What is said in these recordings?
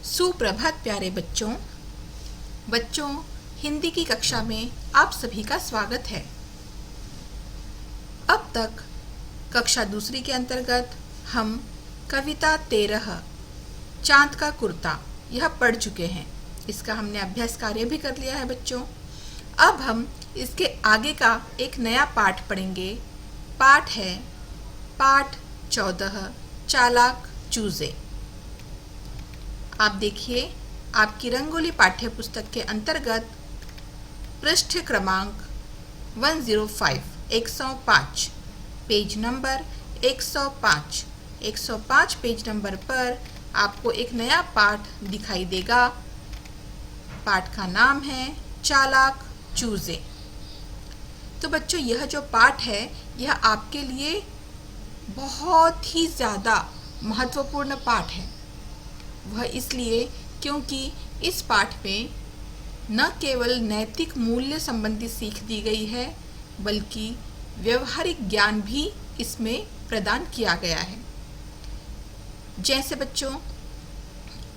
सुप्रभात प्यारे बच्चों। हिंदी की कक्षा में आप सभी का स्वागत है। अब तक कक्षा दूसरी के अंतर्गत हम कविता 13 चांद का कुर्ता यह पढ़ चुके हैं। इसका हमने अभ्यास कार्य भी कर लिया है बच्चों। अब हम इसके आगे का एक नया पाठ पढ़ेंगे। पाठ है पाठ 14 चालाक चूजे। आप देखिए, आपकी रंगोली पाठ्य पुस्तक के अंतर्गत पृष्ठ क्रमांक 105 पेज नंबर 105 पेज नंबर पर आपको एक नया पाठ दिखाई देगा। पाठ का नाम है चालाक चूजे। तो बच्चों, यह जो पाठ है यह आपके लिए बहुत ही ज़्यादा महत्वपूर्ण पाठ है। वह इसलिए क्योंकि इस पाठ में न केवल नैतिक मूल्य संबंधी सीख दी गई है, बल्कि व्यवहारिक ज्ञान भी इसमें प्रदान किया गया है। जैसे बच्चों,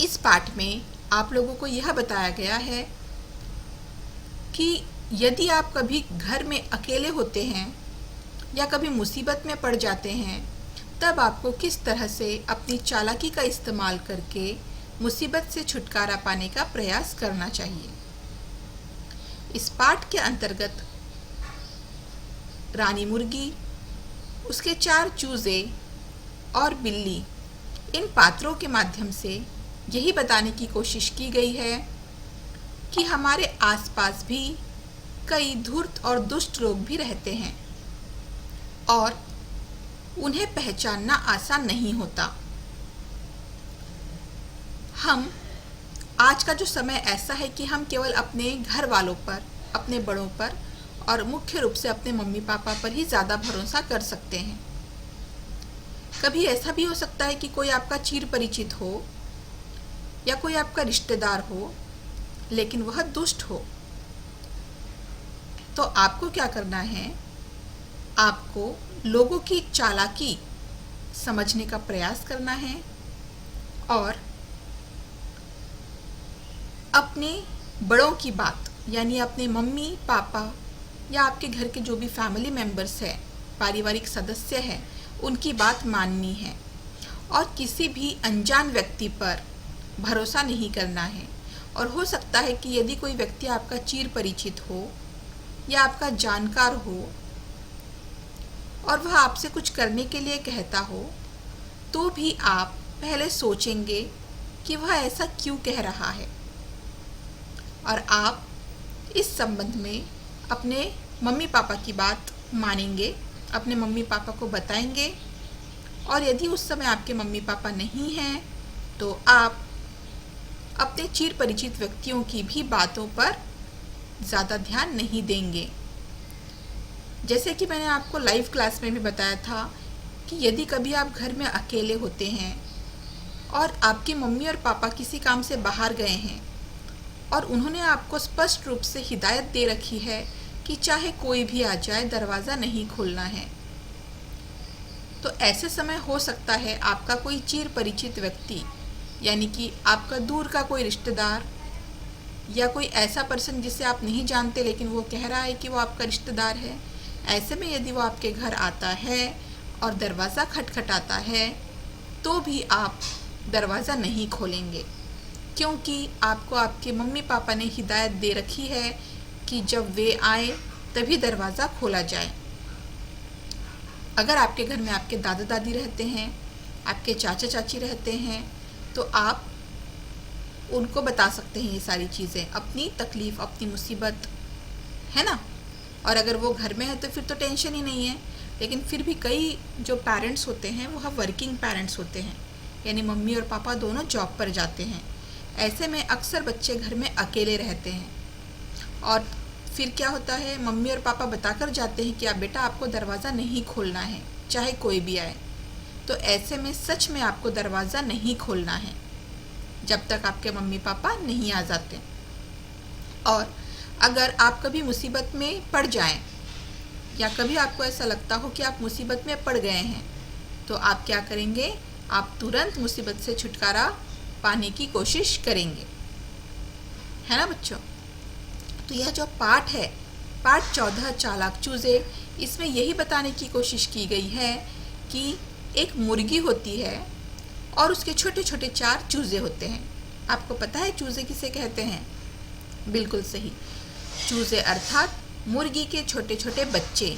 इस पाठ में आप लोगों को यह बताया गया है कि यदि आप कभी घर में अकेले होते हैं या कभी मुसीबत में पड़ जाते हैं, तब आपको किस तरह से अपनी चालाकी का इस्तेमाल करके मुसीबत से छुटकारा पाने का प्रयास करना चाहिए। इस पाठ के अंतर्गत रानी मुर्गी, उसके 4 चूजे और बिल्ली, इन पात्रों के माध्यम से यही बताने की कोशिश की गई है कि हमारे आसपास भी कई धूर्त और दुष्ट लोग भी रहते हैं और उन्हें पहचानना आसान नहीं होता। आज का जो समय ऐसा है कि हम केवल अपने घर वालों पर, अपने बड़ों पर और मुख्य रूप से अपने मम्मी पापा पर ही ज़्यादा भरोसा कर सकते हैं। कभी ऐसा भी हो सकता है कि कोई आपका चिर परिचित हो या कोई आपका रिश्तेदार हो, लेकिन वह दुष्ट हो। तो आपको क्या करना है? आपको लोगों की चालाकी समझने का प्रयास करना है और अपने बड़ों की बात, यानी अपने मम्मी पापा या आपके घर के जो भी फैमिली मेंबर्स हैं, पारिवारिक सदस्य हैं, उनकी बात माननी है और किसी भी अनजान व्यक्ति पर भरोसा नहीं करना है। और हो सकता है कि यदि कोई व्यक्ति आपका चिर परिचित हो या आपका जानकार हो और वह आपसे कुछ करने के लिए कहता हो, तो भी आप पहले सोचेंगे कि वह ऐसा क्यों कह रहा है, और आप इस संबंध में अपने मम्मी पापा की बात मानेंगे, अपने मम्मी पापा को बताएंगे। और यदि उस समय आपके मम्मी पापा नहीं हैं, तो आप अपने चिर परिचित व्यक्तियों की भी बातों पर ज़्यादा ध्यान नहीं देंगे। जैसे कि मैंने आपको लाइव क्लास में भी बताया था कि यदि कभी आप घर में अकेले होते हैं और आपकी मम्मी और पापा किसी काम से बाहर गए हैं और उन्होंने आपको स्पष्ट रूप से हिदायत दे रखी है कि चाहे कोई भी आ जाए, दरवाज़ा नहीं खोलना है, तो ऐसे समय हो सकता है आपका कोई चिर परिचित व्यक्ति, यानी कि आपका दूर का कोई रिश्तेदार या कोई ऐसा पर्सन जिसे आप नहीं जानते लेकिन वो कह रहा है कि वो आपका रिश्तेदार है, ऐसे में यदि वो आपके घर आता है और दरवाज़ा खटखटाता है, तो भी आप दरवाज़ा नहीं खोलेंगे, क्योंकि आपको आपके मम्मी पापा ने हिदायत दे रखी है कि जब वे आए तभी दरवाज़ा खोला जाए। अगर आपके घर में आपके दादा दादी रहते हैं, आपके चाचा चाची रहते हैं, तो आप उनको बता सकते हैं ये सारी चीज़ें, अपनी तकलीफ़, अपनी मुसीबत, है ना। और अगर वो घर में है तो फिर तो टेंशन ही नहीं है। लेकिन फिर भी कई जो पेरेंट्स होते हैं वह वर्किंग पेरेंट्स होते हैं, यानी मम्मी और पापा दोनों जॉब पर जाते हैं। ऐसे में अक्सर बच्चे घर में अकेले रहते हैं और फिर क्या होता है, मम्मी और पापा बताकर जाते हैं कि आप बेटा, आपको दरवाज़ा नहीं खोलना है चाहे कोई भी आए। तो ऐसे में सच में आपको दरवाज़ा नहीं खोलना है जब तक आपके मम्मी पापा नहीं आ जाते। और अगर आप कभी मुसीबत में पड़ जाएं या कभी आपको ऐसा लगता हो कि आप मुसीबत में पड़ गए हैं, तो आप क्या करेंगे? आप तुरंत मुसीबत से छुटकारा पाने की कोशिश करेंगे, है ना बच्चों। तो यह जो पाठ है, पाठ 14 चालाक चूजे, इसमें यही बताने की कोशिश की गई है कि एक मुर्गी होती है और उसके छोटे छोटे 4 चूजे होते हैं। आपको पता है चूजे किसे कहते हैं? बिल्कुल सही, चूजे अर्थात मुर्गी के छोटे छोटे बच्चे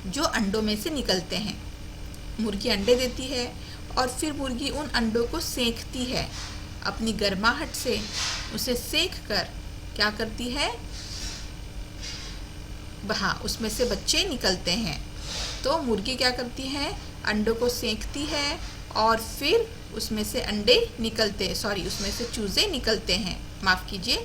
जो अंडों में से निकलते हैं। मुर्गी अंडे देती है और फिर मुर्गी उन अंडों को सेंकती है, अपनी गर्माहट से उसे सेंक कर क्या करती है, हाँ, उसमें से बच्चे निकलते हैं। तो मुर्गी क्या करती है, अंडों को सेंकती है और फिर उसमें से अंडे निकलते, उसमें से चूजे निकलते हैं, माफ़ कीजिए,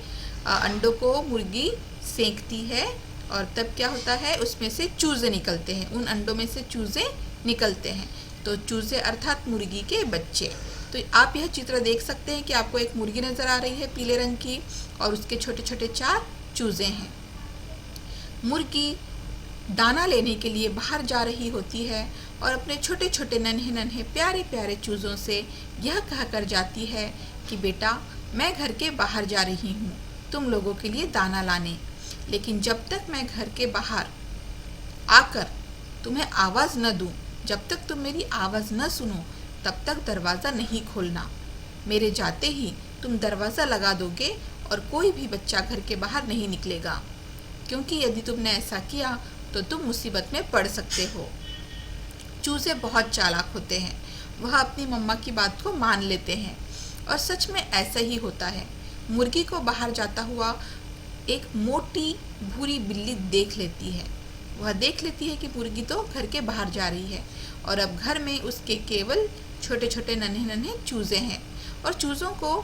अंडों को मुर्गी सेंकती है और तब क्या होता है, उसमें से चूजे निकलते हैं, उन अंडों में से चूजे निकलते हैं। तो चूजे अर्थात मुर्गी के बच्चे। तो आप यह चित्र देख सकते हैं कि आपको एक मुर्गी नज़र आ रही है पीले रंग की और उसके छोटे छोटे 4 चूजे हैं। मुर्गी दाना लेने के लिए बाहर जा रही होती है और अपने छोटे छोटे नन्हे नन्हे प्यारे प्यारे चूज़ों से यह कहकर जाती है कि बेटा, मैं घर के बाहर जा रही हूँ तुम लोगों के लिए दाना लाने, लेकिन जब तक मैं घर के बाहर आकर तुम्हें आवाज़ न दूँ, जब तक तुम मेरी आवाज़ न सुनो, तब तक दरवाज़ा नहीं खोलना। मेरे जाते ही तुम दरवाज़ा लगा दोगे और कोई भी बच्चा घर के बाहर नहीं निकलेगा, क्योंकि यदि तुमने ऐसा किया तो तुम मुसीबत में पड़ सकते हो। चूजे बहुत चालाक होते हैं, वह अपनी मम्मा की बात को मान लेते हैं और सच में ऐसा ही होता है। मुर्गी को बाहर जाता हुआ एक मोटी भूरी बिल्ली देख लेती है। वह देख लेती है कि मुर्गी तो घर के बाहर जा रही है और अब घर में उसके केवल छोटे छोटे नन्हे नन्हे चूजे हैं और चूज़ों को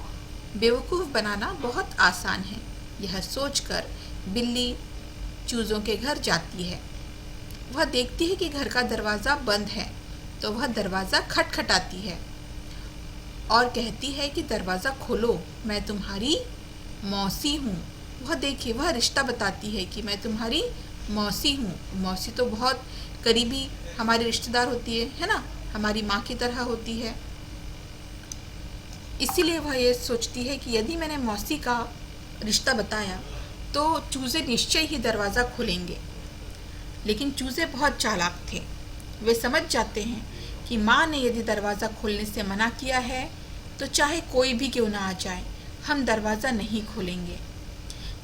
बेवकूफ़ बनाना बहुत आसान है। यह सोचकर बिल्ली चूज़ों के घर जाती है। वह देखती है कि घर का दरवाज़ा बंद है, तो वह दरवाज़ा खटखटाती है और कहती है कि दरवाज़ा खोलो, मैं तुम्हारी मौसी हूँ। वह देखिए, वह रिश्ता बताती है कि मैं तुम्हारी मौसी हूँ। मौसी तो बहुत करीबी हमारी रिश्तेदार होती है ना, हमारी माँ की तरह होती है। इसीलिए वह ये सोचती है कि यदि मैंने मौसी का रिश्ता बताया तो चूज़े निश्चय ही दरवाज़ा खोलेंगे। लेकिन चूज़े बहुत चालाक थे, वे समझ जाते हैं कि माँ ने यदि दरवाज़ा खोलने से मना किया है तो चाहे कोई भी क्यों ना आ जाए, हम दरवाज़ा नहीं खोलेंगे।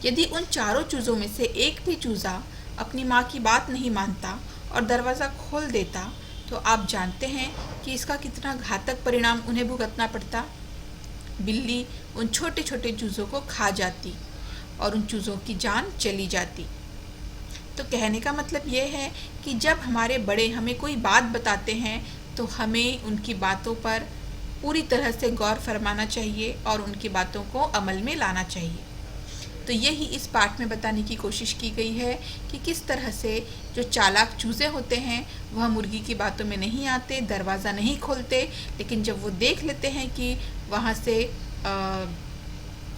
यदि उन 4 चूज़ों में से एक भी चूज़ा अपनी माँ की बात नहीं मानता और दरवाज़ा खोल देता, तो आप जानते हैं कि इसका कितना घातक परिणाम उन्हें भुगतना पड़ता। बिल्ली उन छोटे छोटे चूज़ों को खा जाती और उन चूज़ों की जान चली जाती। तो कहने का मतलब ये है कि जब हमारे बड़े हमें कोई बात बताते हैं तो हमें उनकी बातों पर पूरी तरह से गौर फरमाना चाहिए और उनकी बातों को अमल में लाना चाहिए। तो यही इस पाठ में बताने की कोशिश की गई है कि किस तरह से जो चालाक चूज़े होते हैं वह मुर्गी की बातों में नहीं आते, दरवाज़ा नहीं खोलते, लेकिन जब वो देख लेते हैं कि वहाँ से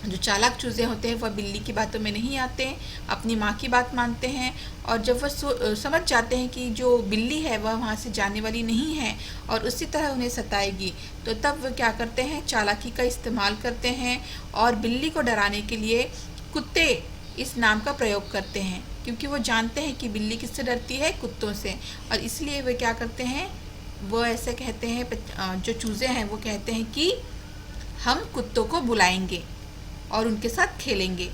जो चालाक चूज़े होते हैं वह बिल्ली की बातों में नहीं आते, अपनी माँ की बात मानते हैं और जब वह समझ जाते हैं कि जो बिल्ली है वह वहाँ से जाने वाली नहीं है और उसी तरह उन्हें सताएगी, तो तब वह क्या करते हैं, चालाकी का इस्तेमाल करते हैं और बिल्ली को डराने के लिए कुत्ते इस नाम का प्रयोग करते हैं, क्योंकि वो जानते हैं कि बिल्ली किससे डरती है, कुत्तों से। और इसलिए वे क्या करते हैं, वो ऐसे कहते हैं, जो चूज़े हैं वो कहते हैं कि हम कुत्तों को बुलाएंगे और उनके साथ खेलेंगे।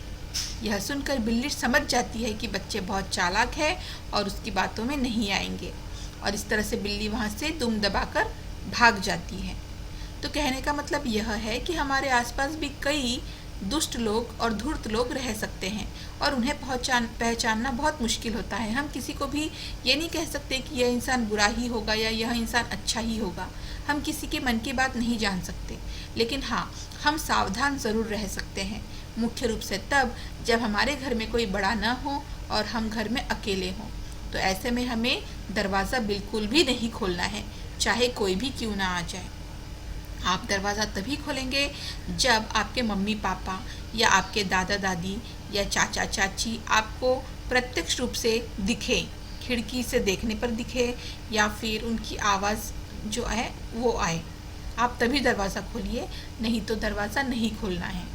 यह सुनकर बिल्ली समझ जाती है कि बच्चे बहुत चालाक है और उसकी बातों में नहीं आएंगे और इस तरह से बिल्ली वहाँ से दुम दबाकर भाग जाती है। तो कहने का मतलब यह है कि हमारे आसपास भी कई दुष्ट लोग और धूर्त लोग रह सकते हैं और उन्हें पहचानना बहुत मुश्किल होता है। हम किसी को भी ये नहीं कह सकते कि यह इंसान बुरा ही होगा या यह इंसान अच्छा ही होगा। हम किसी के मन की बात नहीं जान सकते, लेकिन हाँ, हम सावधान ज़रूर रह सकते हैं, मुख्य रूप से तब जब हमारे घर में कोई बड़ा न हो और हम घर में अकेले हों। तो ऐसे में हमें दरवाज़ा बिल्कुल भी नहीं खोलना है, चाहे कोई भी क्यों ना आ जाए। आप दरवाज़ा तभी खोलेंगे जब आपके मम्मी पापा या आपके दादा दादी या चाचा चाची आपको प्रत्यक्ष रूप से दिखे, खिड़की से देखने पर दिखे या फिर उनकी आवाज़ जो है वो आए। आप तभी दरवाज़ा खोलिए, नहीं तो दरवाज़ा नहीं खोलना है।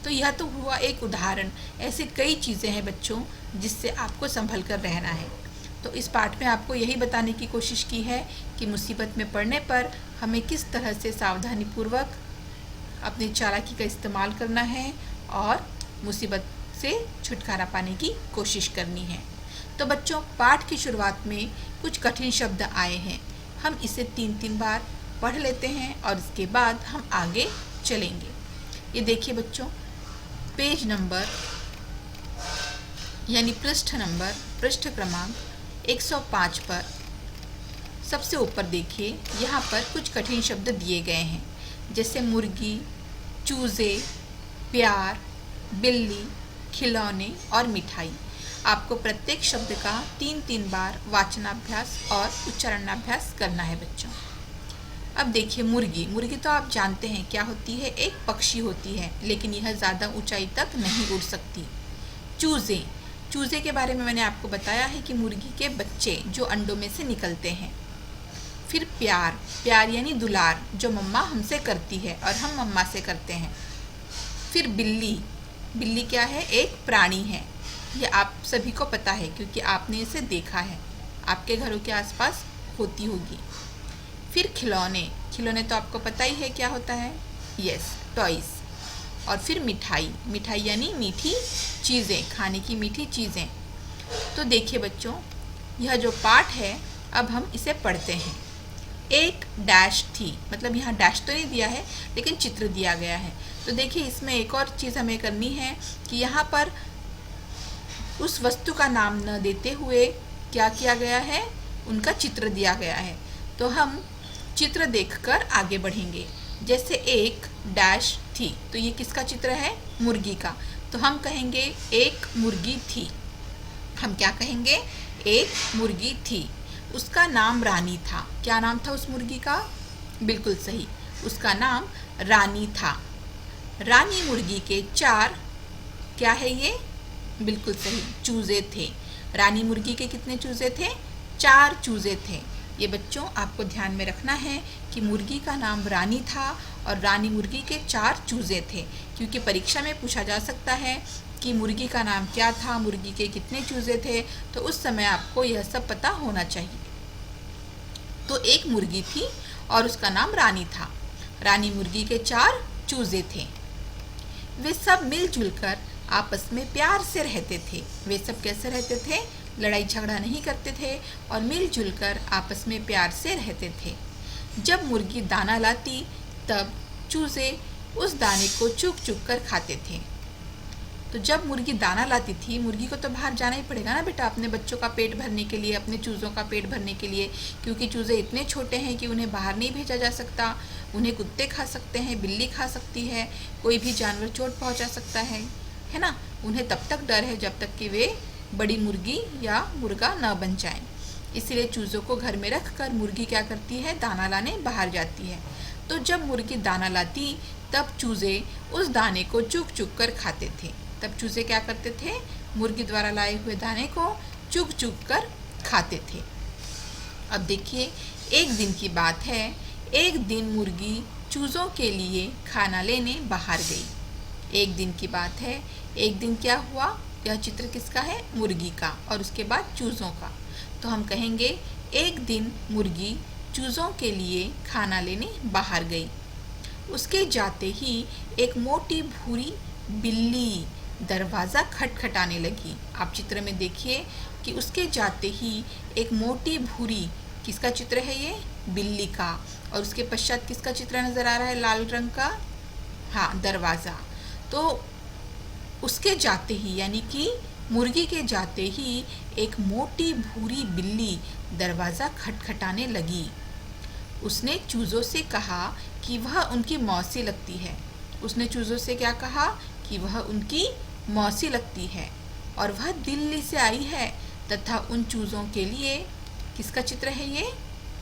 तो यह तो हुआ एक उदाहरण। ऐसे कई चीज़ें हैं बच्चों जिससे आपको संभल कर रहना है। तो इस पाठ में आपको यही बताने की कोशिश की है कि मुसीबत में पड़ने पर हमें किस तरह से सावधानीपूर्वक अपनी चालाकी का इस्तेमाल करना है और मुसीबत से छुटकारा पाने की कोशिश करनी है। तो बच्चों, पाठ की शुरुआत में कुछ कठिन शब्द आए हैं, हम इसे 3-3 बार पढ़ लेते हैं और इसके बाद हम आगे चलेंगे। ये देखिए बच्चों, पेज नंबर यानी पृष्ठ क्रमांक 105 पर सबसे ऊपर देखिए, यहाँ पर कुछ कठिन शब्द दिए गए हैं, जैसे मुर्गी, चूज़े, प्यार, बिल्ली, खिलौने और मिठाई। आपको प्रत्येक शब्द का 3-3 बार वाचनाभ्यास और उच्चारणाभ्यास करना है बच्चों। अब देखिए मुर्गी तो आप जानते हैं क्या होती है, एक पक्षी होती है, लेकिन यह ज़्यादा ऊंचाई तक नहीं उड़ सकती। चूज़े के बारे में मैंने आपको बताया है कि मुर्गी के बच्चे जो अंडों में से निकलते हैं। फिर प्यार यानी दुलार, जो मम्मा हमसे करती है और हम मम्मा से करते हैं। फिर बिल्ली क्या है, एक प्राणी है, ये आप सभी को पता है क्योंकि आपने इसे देखा है, आपके घरों के आसपास होती होगी। फिर खिलौने तो आपको पता ही है क्या होता है, यस, टॉयज़। और फिर मिठाई यानी मीठी चीज़ें, खाने की मीठी चीज़ें। तो देखिए बच्चों, यह जो पाठ है अब हम इसे पढ़ते हैं। एक डैश थी, मतलब यहाँ डैश तो नहीं दिया है लेकिन चित्र दिया गया है। तो देखिए इसमें एक और चीज़ हमें करनी है कि यहाँ पर उस वस्तु का नाम न देते हुए क्या किया गया है, उनका चित्र दिया गया है। तो हम चित्र देखकर आगे बढ़ेंगे। जैसे एक डैश थी, तो ये किसका चित्र है, मुर्गी का। तो हम कहेंगे एक मुर्गी थी। हम क्या कहेंगे, एक मुर्गी थी। उसका नाम रानी था। क्या नाम था उस मुर्गी का, बिल्कुल सही, उसका नाम रानी था। रानी मुर्गी के 4 क्या है ये, बिल्कुल सही, चूजे थे। रानी मुर्गी के कितने चूजे थे, 4 चूजे थे। ये बच्चों आपको ध्यान में रखना है कि मुर्गी का नाम रानी था और रानी मुर्गी के 4 चूजे थे, क्योंकि परीक्षा में पूछा जा सकता है कि मुर्गी का नाम क्या था, मुर्गी के कितने चूजे थे, तो उस समय आपको यह सब पता होना चाहिए। तो एक मुर्गी थी और उसका नाम रानी था। रानी मुर्गी के 4 चूजे थे। वे सब मिलजुल कर आपस में प्यार से रहते थे। वे सब कैसे रहते थे, लड़ाई झगड़ा नहीं करते थे और मिलजुल कर आपस में प्यार से रहते थे। जब मुर्गी दाना लाती तब चूजे उस दाने को चुग चुग कर खाते थे। तो जब मुर्गी दाना लाती थी, मुर्गी को तो बाहर जाना ही पड़ेगा ना बेटा, अपने बच्चों का पेट भरने के लिए, अपने चूज़ों का पेट भरने के लिए, क्योंकि चूज़े इतने छोटे हैं कि उन्हें बाहर नहीं भेजा जा सकता। उन्हें कुत्ते खा सकते हैं, बिल्ली खा सकती है, कोई भी जानवर चोट पहुंचा सकता है ना। उन्हें तब तक डर है जब तक कि वे बड़ी मुर्गी या मुर्गा न बन जाएं। इसलिए चूज़ों को घर में रख कर मुर्गी क्या करती है, दाना लाने बाहर जाती है। तो जब मुर्गी दाना लाती तब चूज़े उस दाने को चुग चुग कर खाते थे। तब चूज़े क्या करते थे, मुर्गी द्वारा लाए हुए दाने को चुग चुग कर खाते थे। अब देखिए, एक दिन की बात है। एक दिन मुर्गी चूज़ों के लिए खाना लेने बाहर गई। एक दिन की बात है। एक दिन क्या हुआ, यह चित्र किसका है, मुर्गी का, और उसके बाद चूज़ों का। तो हम कहेंगे एक दिन मुर्गी चूज़ों के लिए खाना लेने बाहर गई। उसके जाते ही एक मोटी भूरी बिल्ली दरवाज़ा खटखटाने लगी। आप चित्र में देखिए कि उसके जाते ही एक मोटी भूरी, किसका चित्र है ये, बिल्ली का, और उसके पश्चात किसका चित्र नज़र आ रहा है, लाल रंग का, हाँ, दरवाज़ा। तो उसके जाते ही यानी कि मुर्गी के जाते ही एक मोटी भूरी बिल्ली दरवाज़ा खटखटाने लगी। उसने चूज़ों से कहा कि वह उनकी मौसी लगती है। उसने चूज़ों से क्या कहा कि वह उनकी मौसी लगती है और वह दिल्ली से आई है तथा उन चूज़ों के लिए किसका चित्र है ये,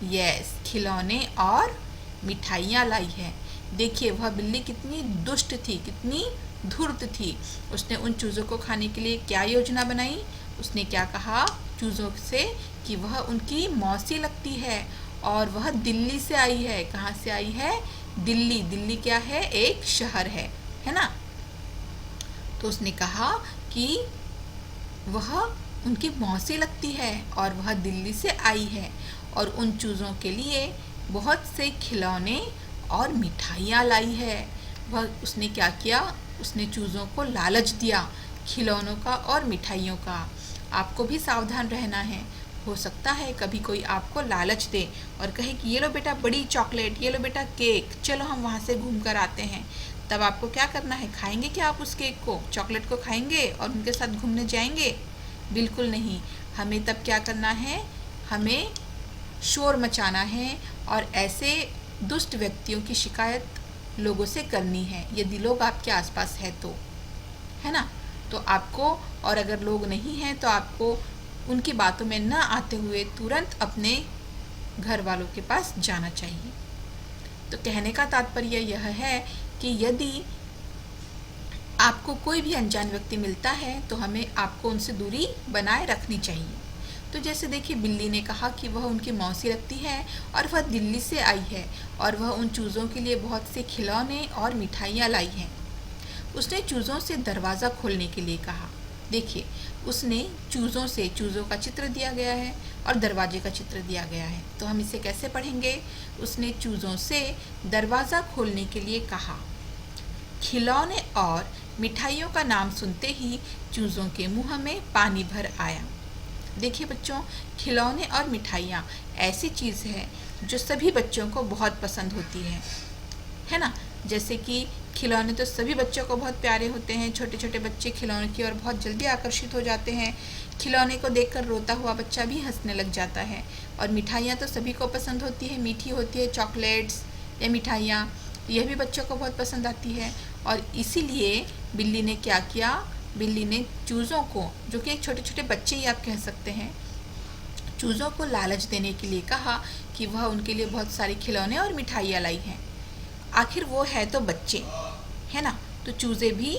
यस, खिलौने और मिठाइयाँ लाई है। देखिए वह बिल्ली कितनी दुष्ट थी, कितनी धूर्त थी। उसने उन चूज़ों को खाने के लिए क्या योजना बनाई, उसने क्या कहा चूज़ों से कि वह उनकी मौसी लगती है और वह दिल्ली से आई है। कहाँ से आई है, दिल्ली, दिल्ली क्या है? एक शहर है ना। तो उसने कहा कि वह उनकी मौसी लगती है और वह दिल्ली से आई है और उन चूज़ों के लिए बहुत से खिलौने और मिठाइयाँ लाई है। वह उसने क्या किया? उसने चूज़ों को लालच दिया, खिलौनों का और मिठाइयों का। आपको भी सावधान रहना है। हो सकता है कभी कोई आपको लालच दे और कहे कि ये लो बेटा बड़ी चॉकलेट, ये लो बेटा केक, चलो हम वहाँ से घूम कर आते हैं। तब आपको क्या करना है? खाएंगे क्या आप उस केक को, चॉकलेट को खाएंगे और उनके साथ घूमने जाएंगे? बिल्कुल नहीं। हमें तब क्या करना है? हमें शोर मचाना है और ऐसे दुष्ट व्यक्तियों की शिकायत लोगों से करनी है, यदि लोग आपके आसपास है तो, है ना। तो आपको, और अगर लोग नहीं हैं तो आपको उनकी बातों में न आते हुए तुरंत अपने घर वालों के पास जाना चाहिए। तो कहने का तात्पर्य यह है कि यदि आपको कोई भी अनजान व्यक्ति मिलता है तो हमें आपको उनसे दूरी बनाए रखनी चाहिए। तो जैसे देखिए, बिल्ली ने कहा कि वह उनकी मौसी लगती है और वह दिल्ली से आई है और वह उन चूज़ों के लिए बहुत से खिलौने और मिठाइयाँ लाई हैं। उसने चूज़ों से दरवाज़ा खोलने के लिए कहा। देखिए, उसने चूज़ों का चित्र दिया गया है और दरवाजे का चित्र दिया गया है। तो हम इसे कैसे पढ़ेंगे? उसने चूज़ों से दरवाज़ा खोलने के लिए कहा। खिलौने और मिठाइयों का नाम सुनते ही चूज़ों के मुंह में पानी भर आया। देखिए बच्चों, खिलौने और मिठाइयाँ ऐसी चीज़ है जो सभी बच्चों को बहुत पसंद होती है ना। जैसे कि खिलौने तो सभी बच्चों को बहुत प्यारे होते हैं। छोटे छोटे बच्चे खिलौने की ओर बहुत जल्दी आकर्षित हो जाते हैं। खिलौने को देखकर रोता हुआ बच्चा भी हंसने लग जाता है। और मिठाइयाँ तो सभी को पसंद होती है, मीठी होती है, चॉकलेट्स या मिठाइयाँ, यह भी बच्चों को बहुत पसंद आती है। और इसीलिए बिल्ली ने क्या किया? बिल्ली ने चूज़ों को, जो कि एक छोटे छोटे बच्चे ही आप कह सकते हैं, चूज़ों को लालच देने के लिए कहा कि वह उनके लिए बहुत सारे खिलौने और मिठाइयाँ लाई हैं। आखिर वो है तो बच्चे, है ना। तो चूज़े भी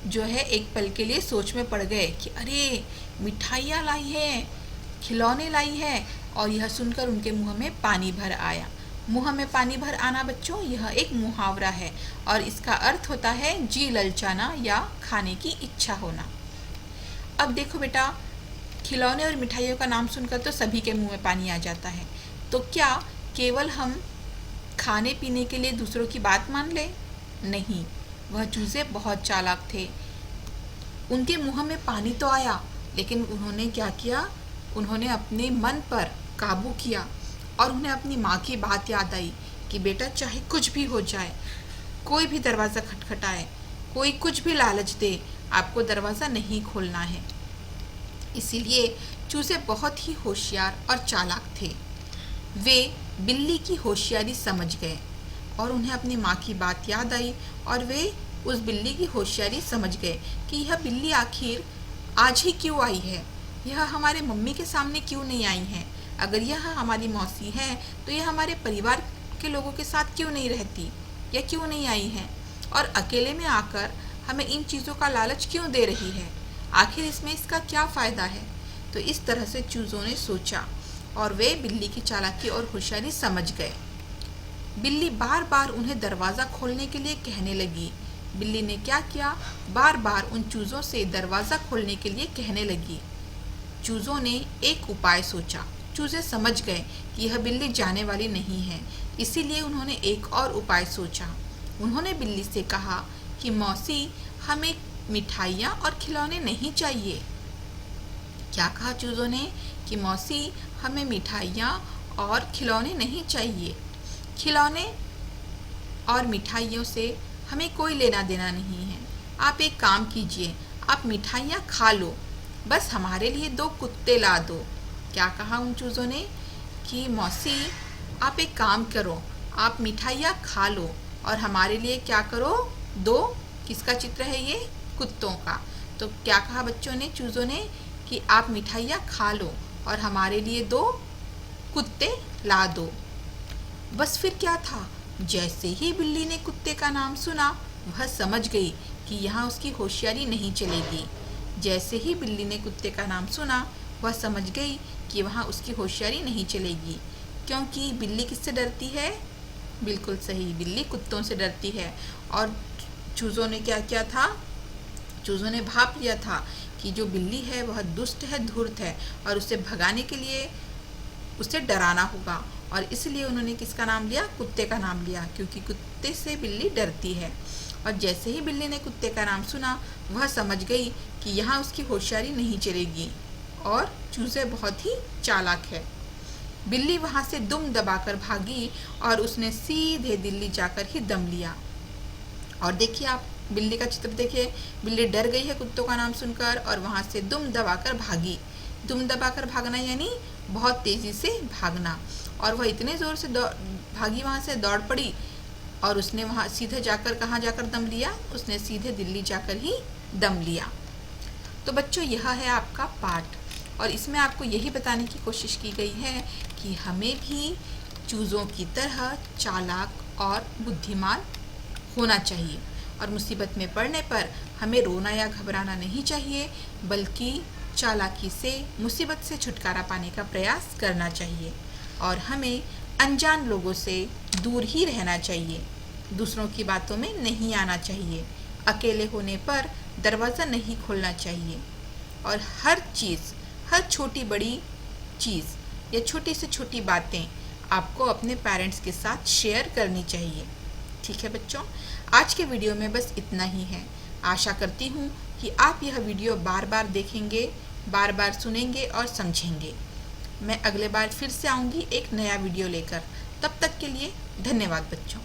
जो है एक पल के लिए सोच में पड़ गए कि अरे, मिठाइयाँ लाई है, खिलौने लाई है, और यह सुनकर उनके मुंह में पानी भर आया। मुंह में पानी भर आना बच्चों, यह एक मुहावरा है और इसका अर्थ होता है जी ललचाना या खाने की इच्छा होना। अब देखो बेटा, खिलौने और मिठाइयों का नाम सुनकर तो सभी के मुंह में पानी आ जाता है। तो क्या केवल हम खाने पीने के लिए दूसरों की बात मान लें? नहीं, वह चूज़े बहुत चालाक थे। उनके मुंह में पानी तो आया, लेकिन उन्होंने क्या किया? उन्होंने अपने मन पर काबू किया और उन्हें अपनी माँ की बात याद आई कि बेटा, चाहे कुछ भी हो जाए, कोई भी दरवाज़ा खटखटाए, कोई कुछ भी लालच दे, आपको दरवाज़ा नहीं खोलना है। इसीलिए चूज़े बहुत ही होशियार और चालाक थे। वे बिल्ली की होशियारी समझ गए और उन्हें अपनी माँ की बात याद आई और वे उस बिल्ली की होशियारी समझ गए कि यह बिल्ली आखिर आज ही क्यों आई है, यह हमारे मम्मी के सामने क्यों नहीं आई है। अगर यह हमारी मौसी है तो यह हमारे परिवार के लोगों के साथ क्यों नहीं रहती या क्यों नहीं आई है, और अकेले में आकर हमें इन चीज़ों का लालच क्यों दे रही है, आखिर इसमें इसका क्या फ़ायदा है। तो इस तरह से चूज़ों ने सोचा और वे बिल्ली की चालाकी और होशियारी समझ गए। बिल्ली बार बार उन्हें दरवाज़ा खोलने के लिए कहने लगी। बिल्ली ने क्या किया? बार बार उन चूज़ों से दरवाज़ा खोलने के लिए कहने लगी। चूज़ों ने एक उपाय सोचा। चूज़े समझ गए कि यह बिल्ली जाने वाली नहीं है, इसीलिए उन्होंने एक और उपाय सोचा। उन्होंने बिल्ली से कहा कि मौसी, हमें मिठाइयाँ और खिलौने नहीं चाहिए। क्या कहा चूज़ों ने? कि मौसी, हमें मिठाइयाँ और खिलौने नहीं चाहिए। खिलौने और मिठाइयों से हमें कोई लेना देना नहीं है। आप एक काम कीजिए, आप मिठाइयाँ खा लो, बस हमारे लिए 2 कुत्ते ला दो। क्या कहा उन चूज़ों ने? कि मौसी, आप एक काम करो, आप मिठाइयाँ खा लो और हमारे लिए क्या करो? 2, किसका चित्र है ये? कुत्तों का। तो क्या कहा बच्चों ने, चूज़ों ने, कि आप मिठाइयाँ खा लो और हमारे लिए 2 कुत्ते ला दो। बस फिर क्या था, जैसे ही बिल्ली ने कुत्ते का नाम सुना, वह समझ गई कि यहाँ उसकी होशियारी नहीं चलेगी। जैसे ही बिल्ली ने कुत्ते का नाम सुना, वह समझ गई कि वहाँ उसकी होशियारी नहीं चलेगी, क्योंकि बिल्ली किससे डरती है? बिल्कुल सही, बिल्ली कुत्तों से डरती है। और चूज़ों ने क्या किया था? चूज़ों ने भाप लिया था कि जो बिल्ली है वह दुष्ट है, धूर्त है, और उसे भगाने के लिए उसे डराना होगा। और इसलिए उन्होंने किसका नाम लिया? कुत्ते का नाम लिया, क्योंकि कुत्ते से बिल्ली डरती है। और जैसे ही बिल्ली ने कुत्ते का नाम सुना, वह समझ गई कि यहाँ उसकी होशियारी नहीं चलेगी, और चूज़े बहुत ही चालाक है। बिल्ली वहाँ से दुम दबाकर भागी और उसने सीधे दिल्ली जाकर ही दम लिया। और देखिए आप बिल्ली का चित्र देखिए, बिल्ली डर गई है कुत्तों का नाम सुनकर और वहाँ से दुम दबाकर भागी। दुम दबाकर भागना यानी बहुत तेज़ी से भागना। और वह इतने ज़ोर से भागी, वहाँ से दौड़ पड़ी, और उसने वहाँ सीधे जाकर कहाँ जाकर दम लिया? उसने सीधे दिल्ली जाकर ही दम लिया। तो बच्चों, यह है आपका पाठ, और इसमें आपको यही बताने की कोशिश की गई है कि हमें भी चूज़ों की तरह चालाक और बुद्धिमान होना चाहिए, और मुसीबत में पड़ने पर हमें रोना या घबराना नहीं चाहिए, बल्कि चालाकी से मुसीबत से छुटकारा पाने का प्रयास करना चाहिए। और हमें अनजान लोगों से दूर ही रहना चाहिए, दूसरों की बातों में नहीं आना चाहिए, अकेले होने पर दरवाज़ा नहीं खोलना चाहिए, और हर चीज़, हर छोटी बड़ी चीज़ या छोटी से छोटी बातें आपको अपने पेरेंट्स के साथ शेयर करनी चाहिए। ठीक है बच्चों, आज के वीडियो में बस इतना ही है। आशा करती हूँ कि आप यह वीडियो बार बार देखेंगे, बार बार सुनेंगे और समझेंगे। मैं अगले बार फिर से आऊँगी एक नया वीडियो लेकर। तब तक के लिए धन्यवाद बच्चों।